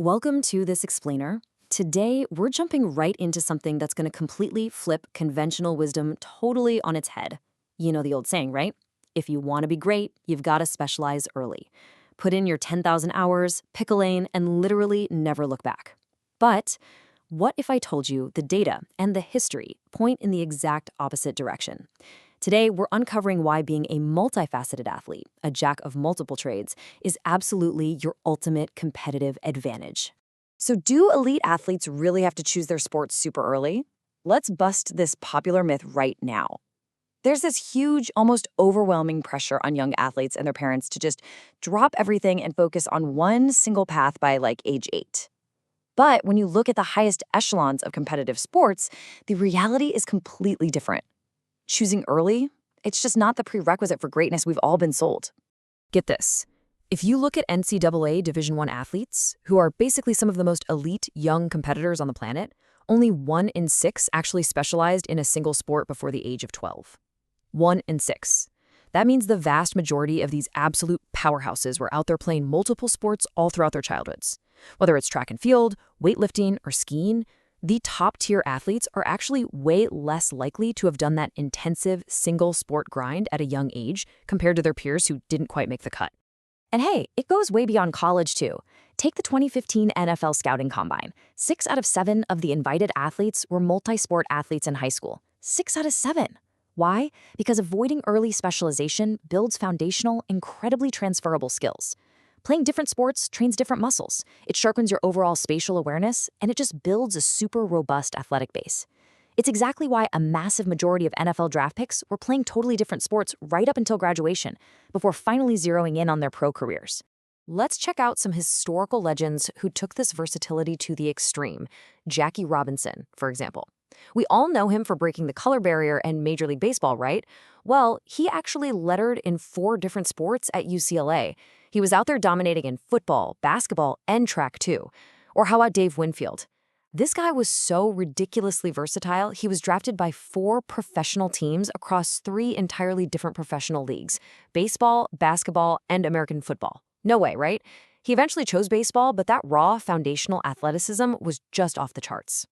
Welcome to this explainer. Today, we're jumping right into something that's going to completely flip conventional wisdom totally on its head. You know the old saying, right? If you want to be great, you've got to specialize early. Put in your 10,000 hours, pick a lane, and literally never look back. But what if I told you the data and the history point in the exact opposite direction? Today, we're uncovering why being a multifaceted athlete, a jack of multiple trades, is absolutely your ultimate competitive advantage. So do elite athletes really have to choose their sports super early? Let's bust this popular myth right now. There's this huge, almost overwhelming pressure on young athletes and their parents to just drop everything and focus on one single path by age 8. But when you look at the highest echelons of competitive sports, the reality is completely different. Choosing early, it's just not the prerequisite for greatness we've all been sold. Get this. If you look at NCAA Division I athletes, who are basically some of the most elite young competitors on the planet, only 1 in 6 actually specialized in a single sport before the age of 12. 1 in 6. That means the vast majority of these absolute powerhouses were out there playing multiple sports all throughout their childhoods. Whether it's track and field, weightlifting, or skiing, the top-tier athletes are actually way less likely to have done that intensive single-sport grind at a young age compared to their peers who didn't quite make the cut. And hey, it goes way beyond college, too. Take the 2015 NFL Scouting Combine. 6 out of 7 of the invited athletes were multi-sport athletes in high school. 6 out of 7. Why? Because avoiding early specialization builds foundational, incredibly transferable skills. Playing different sports trains different muscles. It sharpens your overall spatial awareness, and it just builds a super robust athletic base. It's exactly why a massive majority of NFL draft picks were playing totally different sports right up until graduation, before finally zeroing in on their pro careers. Let's check out some historical legends who took this versatility to the extreme. Jackie Robinson, for example. We all know him for breaking the color barrier in Major League Baseball, right? Well, he actually lettered in 4 different sports at UCLA. He was out there dominating in football, basketball, and track too. Or how about Dave Winfield? This guy was so ridiculously versatile, he was drafted by 4 professional teams across 3 entirely different professional leagues: baseball, basketball, and American football. No way, right? He eventually chose baseball, but that raw foundational athleticism was just off the charts.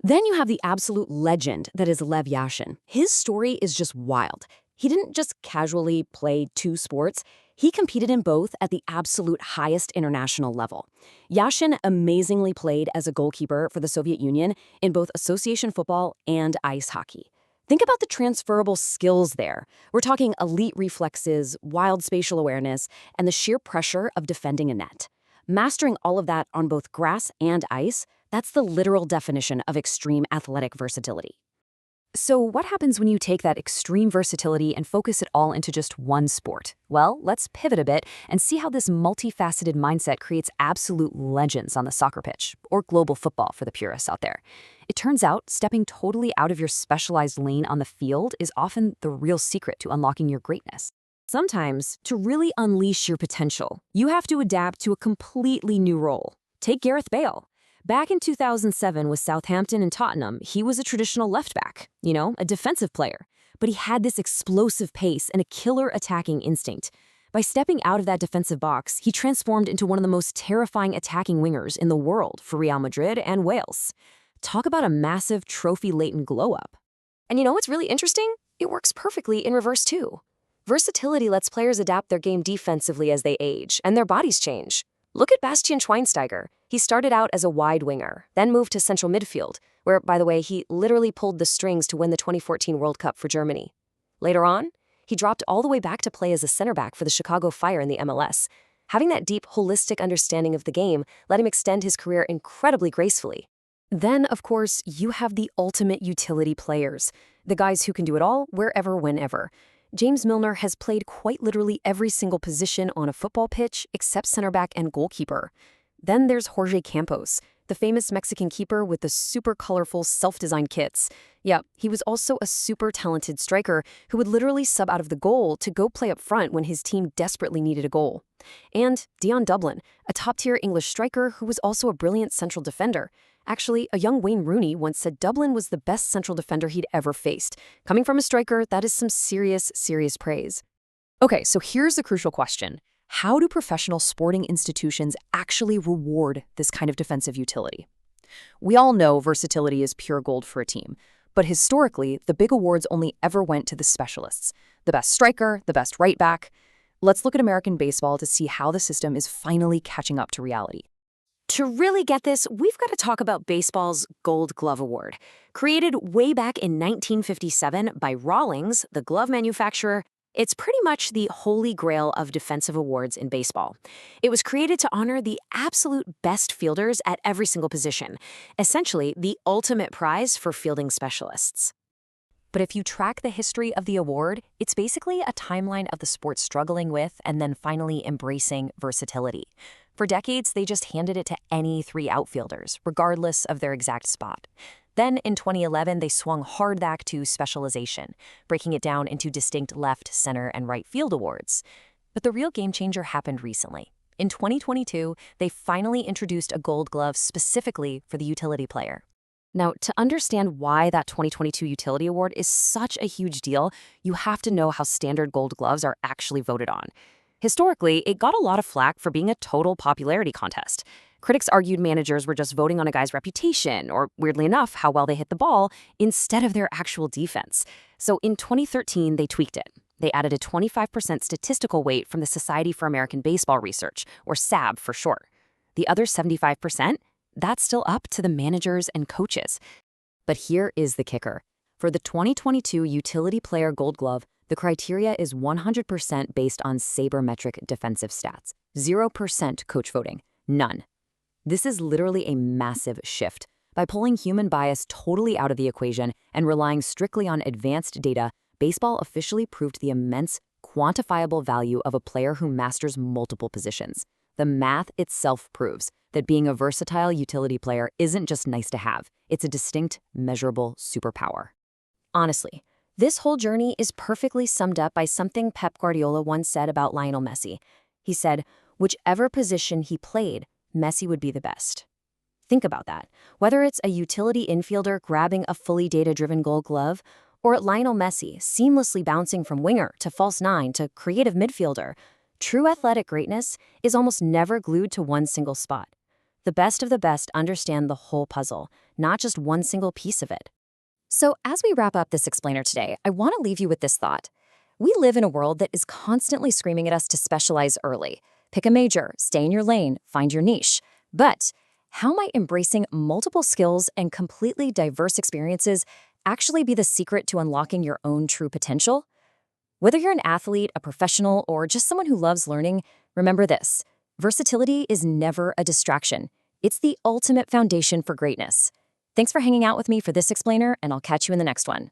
Then you have the absolute legend that is Lev Yashin. His story is just wild. He didn't just casually play 2 sports. He competed in both at the absolute highest international level. Yashin amazingly played as a goalkeeper for the Soviet Union in both association football and ice hockey. Think about the transferable skills there. We're talking elite reflexes, wild spatial awareness, and the sheer pressure of defending a net. Mastering all of that on both grass and ice, that's the literal definition of extreme athletic versatility. So what happens when you take that extreme versatility and focus it all into just one sport? Well, let's pivot a bit and see how this multifaceted mindset creates absolute legends on the soccer pitch, or global football for the purists out there. It turns out stepping totally out of your specialized lane on the field is often the real secret to unlocking your greatness. Sometimes, to really unleash your potential, you have to adapt to a completely new role. Take Gareth Bale. Back in 2007 with Southampton and Tottenham, he was a traditional left back, a defensive player. But he had this explosive pace and a killer attacking instinct. By stepping out of that defensive box, he transformed into one of the most terrifying attacking wingers in the world for Real Madrid and Wales. Talk about a massive trophy-laden glow-up. And you know what's really interesting? It works perfectly in reverse too. Versatility lets players adapt their game defensively as they age, and their bodies change. Look at Bastian Schweinsteiger. He started out as a wide winger, then moved to central midfield, where, by the way, he literally pulled the strings to win the 2014 World Cup for Germany. Later on, he dropped all the way back to play as a center back for the Chicago Fire in the MLS. Having that deep, holistic understanding of the game let him extend his career incredibly gracefully. Then, of course, you have the ultimate utility players, the guys who can do it all, wherever, whenever. James Milner has played quite literally every single position on a football pitch except center back and goalkeeper. Then there's Jorge Campos, the famous Mexican keeper with the super colorful self-designed kits. Yeah, he was also a super talented striker who would literally sub out of the goal to go play up front when his team desperately needed a goal. And Dion Dublin, a top-tier English striker who was also a brilliant central defender. Actually, a young Wayne Rooney once said Dublin was the best central defender he'd ever faced. Coming from a striker, that is some serious, serious praise. Okay, so here's the crucial question. How do professional sporting institutions actually reward this kind of defensive utility? We all know versatility is pure gold for a team, but historically, the big awards only ever went to the specialists, the best striker, the best right back. Let's look at American baseball to see how the system is finally catching up to reality. To really get this, we've got to talk about baseball's Gold Glove Award. Created way back in 1957 by Rawlings, the glove manufacturer, it's pretty much the holy grail of defensive awards in baseball. It was created to honor the absolute best fielders at every single position, essentially the ultimate prize for fielding specialists. But if you track the history of the award, it's basically a timeline of the sport struggling with and then finally embracing versatility. For decades, they just handed it to any three outfielders, regardless of their exact spot. Then, in 2011, they swung hard back to specialization, breaking it down into distinct left, center, and right field awards. But the real game changer happened recently. In 2022, they finally introduced a gold glove specifically for the utility player. Now, to understand why that 2022 Utility Award is such a huge deal, you have to know how standard gold gloves are actually voted on. Historically, it got a lot of flack for being a total popularity contest. Critics argued managers were just voting on a guy's reputation, or weirdly enough, how well they hit the ball, instead of their actual defense. So in 2013, they tweaked it. They added a 25% statistical weight from the Society for American Baseball Research, or SAB for short. The other 75%? That's still up to the managers and coaches. But here is the kicker. For the 2022 Utility Player Gold Glove, the criteria is 100% based on sabermetric defensive stats. 0% coach voting. None. This is literally a massive shift. By pulling human bias totally out of the equation and relying strictly on advanced data, baseball officially proved the immense, quantifiable value of a player who masters multiple positions. The math itself proves that being a versatile utility player isn't just nice to have. It's a distinct, measurable superpower. Honestly, this whole journey is perfectly summed up by something Pep Guardiola once said about Lionel Messi. He said, whichever position he played, Messi would be the best. Think about that. Whether it's a utility infielder grabbing a fully data-driven gold glove, or Lionel Messi seamlessly bouncing from winger to false nine to creative midfielder, true athletic greatness is almost never glued to one single spot. The best of the best understand the whole puzzle, not just one single piece of it. So as we wrap up this explainer today, I want to leave you with this thought. We live in a world that is constantly screaming at us to specialize early. Pick a major, stay in your lane, find your niche. But how might embracing multiple skills and completely diverse experiences actually be the secret to unlocking your own true potential? Whether you're an athlete, a professional, or just someone who loves learning, remember this. Versatility is never a distraction. It's the ultimate foundation for greatness. Thanks for hanging out with me for this explainer, and I'll catch you in the next one.